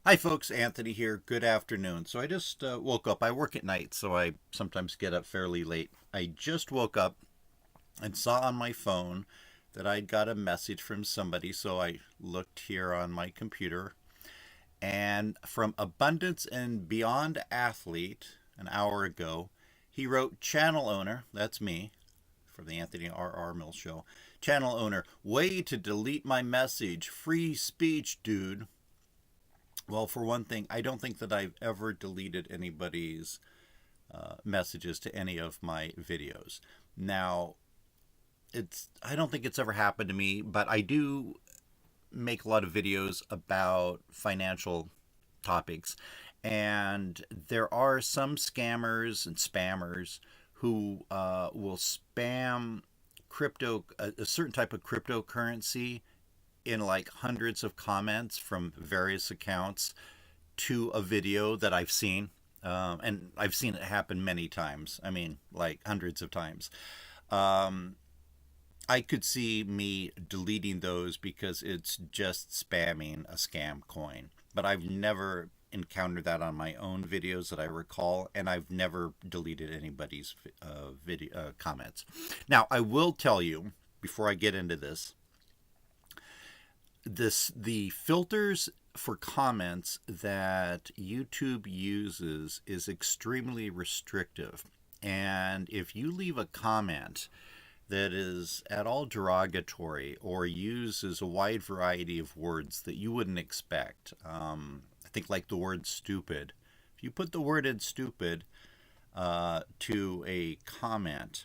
Hi, folks. Anthony here. Good afternoon. So I just woke up. I work at night, so I sometimes get up fairly late. I just woke up and saw on my phone that I'd got a message from somebody, so I looked here on my computer. And from Abundance and Beyond Athlete, an hour ago, he wrote, Channel owner, that's me, from the Anthony R.R. Mills show. Channel owner, way to delete my message. Free speech, dude. Well, for one thing, I don't think that I've ever deleted anybody's messages to any of my videos. Now, I don't think it's ever happened to me, but I do make a lot of videos about financial topics, and there are some scammers and spammers who will spam a certain type of cryptocurrency in like hundreds of comments from various accounts to a video that I've seen. And I've seen it happen many times. I mean, like hundreds of times. Um, I could see me deleting those because it's just spamming a scam coin. But I've never encountered that on my own videos that I recall, and I've never deleted anybody's video comments. Now, I will tell you before I get into the filters for comments that YouTube uses is extremely restrictive. And if you leave a comment that is at all derogatory or uses a wide variety of words that you wouldn't expect, I think like the word stupid. If you put the word in stupid to a comment,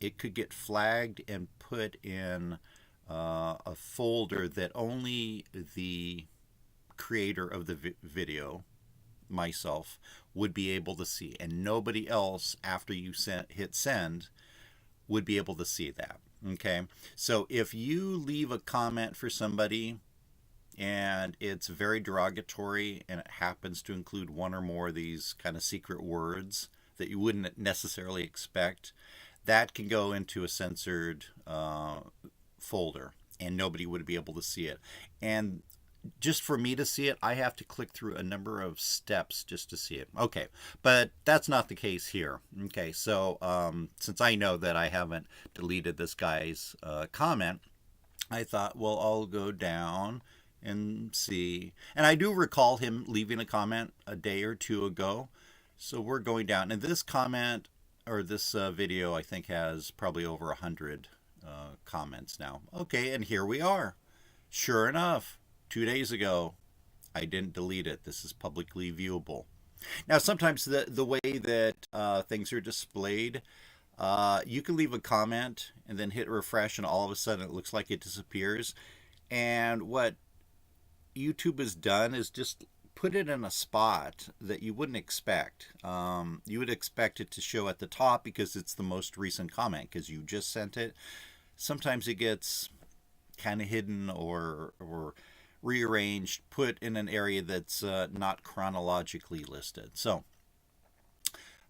it could get flagged and put in a folder that only the creator of the video, myself, would be able to see, and nobody else after you hit send would be able to see that. Okay, so if you leave a comment for somebody and it's very derogatory and it happens to include one or more of these kind of secret words that you wouldn't necessarily expect, that can go into a censored folder and nobody would be able to see it. And just for me to see it, I have to click through a number of steps just to see it. Okay, but that's not the case here. Okay, so since I know that I haven't deleted this guy's comment, I thought, well, I'll go down and see. And I do recall him leaving a comment a day or two ago. So we're going down. And this comment or this video, I think, has probably over 100 comments now. Okay, and here we are. Sure enough, 2 days ago, I didn't delete it. This is publicly viewable. Now, sometimes the way that things are displayed, you can leave a comment and then hit refresh, and all of a sudden it looks like it disappears. And what YouTube has done is just put it in a spot that you wouldn't expect. You would expect it to show at the top because it's the most recent comment because you just sent it. Sometimes it gets kind of hidden or rearranged, put in an area that's not chronologically listed. So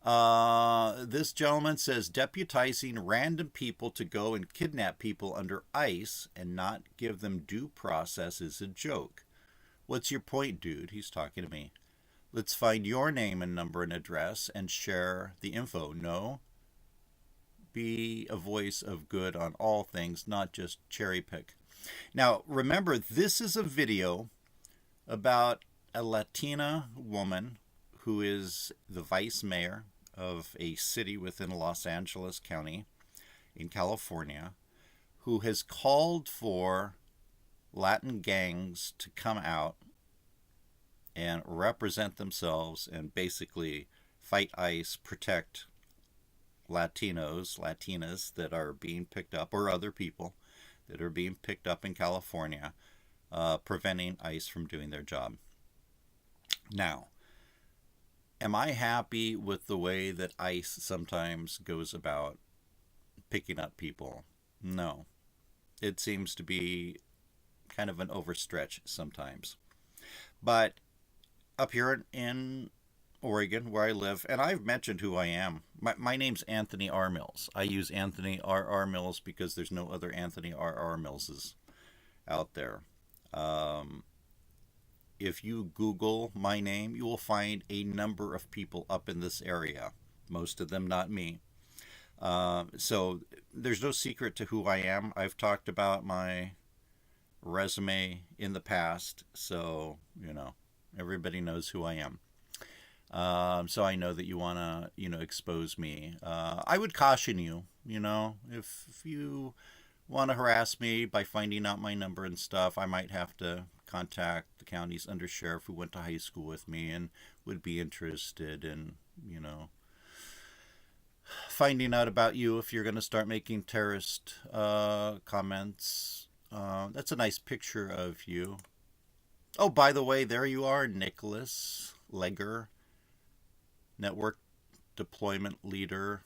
this gentleman says deputizing random people to go and kidnap people under ICE and not give them due process is a joke. What's your point, dude? He's talking to me. Let's find your name and number and address and share the info. No? Be a voice of good on all things, not just cherry pick. Now, remember, this is a video about a Latina woman who is the vice mayor of a city within Los Angeles County in California, who has called for Latin gangs to come out and represent themselves and basically fight ICE, protect Latinos, Latinas that are being picked up, or other people that are being picked up in California, preventing ICE from doing their job. Now, am I happy with the way that ICE sometimes goes about picking up people? No. It seems to be kind of an overstretch sometimes. But up here in Oregon, where I live, and I've mentioned who I am. My name's Anthony R. Mills. I use Anthony R. Mills because there's no other Anthony R. Millses out there. Um, if you Google my name, you will find a number of people up in this area, most of them not me. So there's no secret to who I am. I've talked about my resume in the past, so, everybody knows who I am. So I know that you want to, expose me. I would caution you, if you want to harass me by finding out my number and stuff, I might have to contact the county's undersheriff who went to high school with me and would be interested in, finding out about you if you're going to start making terrorist comments. That's a nice picture of you. Oh, by the way, there you are, Nicholas Legger, network deployment leader.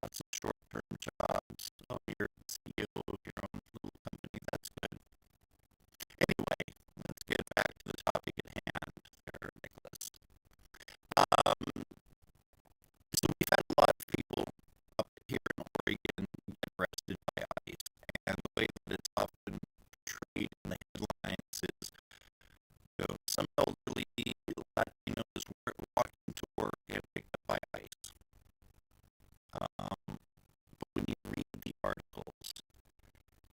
Lots of short-term jobs. Oh, you're the CEO of your own little company. That's good. Anyway, let's get back to the topic at hand, there, Nicholas. Um, so we've had a lot of people up here in Oregon get arrested by ICE, and the way that it's often portrayed in the headlines is, some elderly Latinos were walking to work and picked up by ICE. But when you read the articles,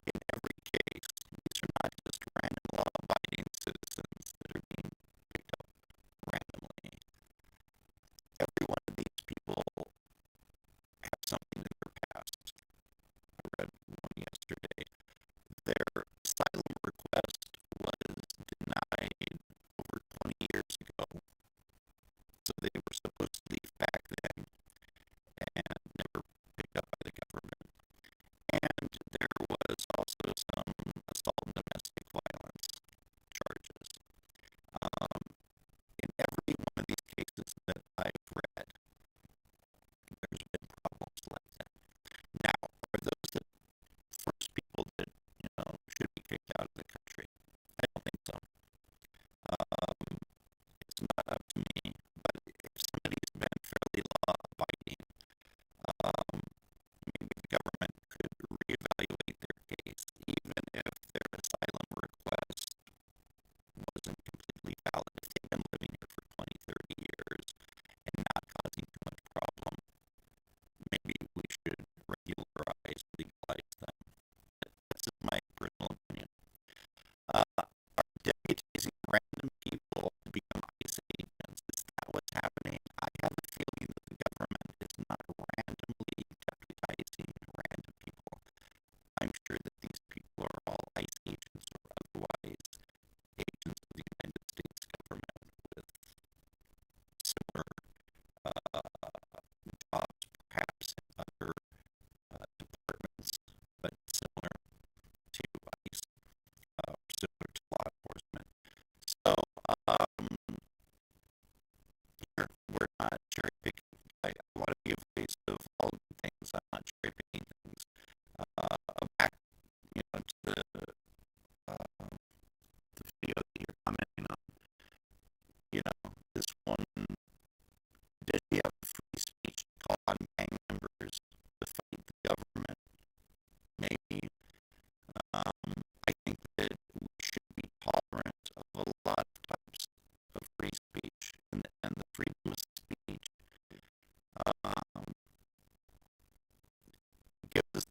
in every case, these are not just random law-abiding citizens that are being picked up randomly. Every one of these people have something in their past. I read one yesterday. Their asylum request was denied over 20 years ago. So they were supposed to leave back then and never picked up by the government. And there was also some assault and domestic violence charges. Um, in every one of these cases that I've read, there's been problems like that. Now, are those the first people that, should be kicked out of the country? I don't think so. Um, it's not up to me, but if somebody's been fairly law-abiding, um, maybe the government could reevaluate their case, even if their asylum request wasn't completely valid. If they've been living here for 20, 30 years and not causing too much problem, maybe we should regularize, legalize them. That's just my personal opinion. Are deputizing random people to become ICE agents? Is that what's happening? I have a feeling that the government is not randomly deputizing random people. I'm sure that these people are all ICE agents or otherwise agents of the United States government with similar jobs, perhaps in other departments, but similar to ICE, similar to law enforcement. So, here, we're not cherry picking. I want to be a face of all the things. I'm not cherry picking things. Back, to the video that you're commenting on. This one, did he have free speech to call on gang members to fight the government? Maybe. I think that we should be tolerant of a lot of types of free speech, and the freedom of speech gives us